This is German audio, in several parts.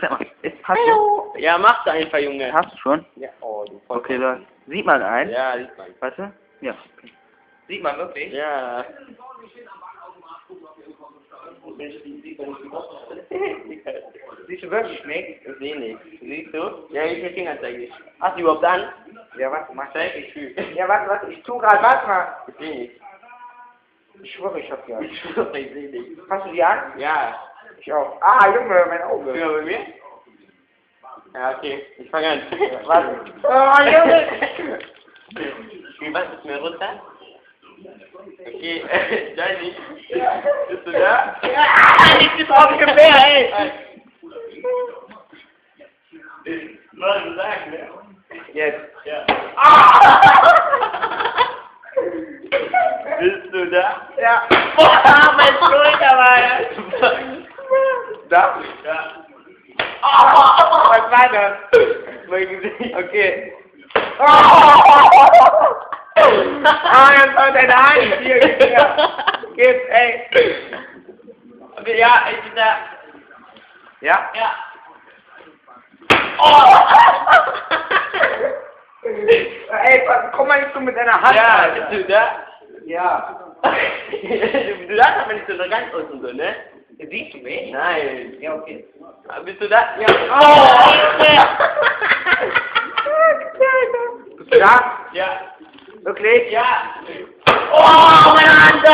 Sag mal, hast du? Ja, mach da einfach, Junge. Hast du schon? Ja, oh, du voll. Okay, dann sieht man einen? Ja, sieht man. Warte. Ja. Okay. Sieht man wirklich? Ja. Siehst du wirklich nicht? Ich seh nicht. Siehst du? Ja, ich hätte Fingerzeig nicht. Hast du überhaupt an? Ja, warte, mach Zeig, ich fühl. Ja, warte, ich tu grad, warte mal. Ich seh nicht. Ich schwöre, ich hab die an. Ich schwöre, ich seh nicht. Hast du die an? Ja. Ich auch. Ah, Junge, mein Auge. Finger bei mir? Ja, okay. Ich fange an. Warte. Oh, Junge! Was ist mir runter? Okay, Johnny. Bist du da? Ja, ich bin auf dem Bär, ey! Mann, sag, ne? Jetzt. Ja. Ah! Bist du da? Ja. Boah, mein Schulter war ja. Da? Ja. Oh, was war das? Mein Gesicht. Okay. Oh! Ah, jetzt war deine Hand. Hier, gib, ey. Okay, ja, ich bin da. Ja? Ja. Oh! Ey, komm mal nicht so mit deiner Hand. Ja, Alter. bist du da? Ja. Du darfst aber nicht so ganz unten so, ne? Siehst du mich? Nein. Ja, okay. Bist du da? Ja. Oh! Bist du da? Ja. Wirklich? Ja. Oh, meine Hand!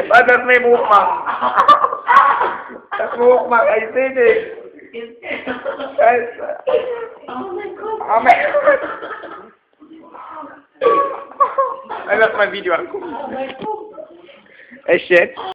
Was das mit dem hochmachen? Das mit hochmachen, ich seh dich. Scheiße. Oh mein Gott. Oh mein Gott. Lass mal ein Video angucken. Oh mein Gott. Echt jetzt?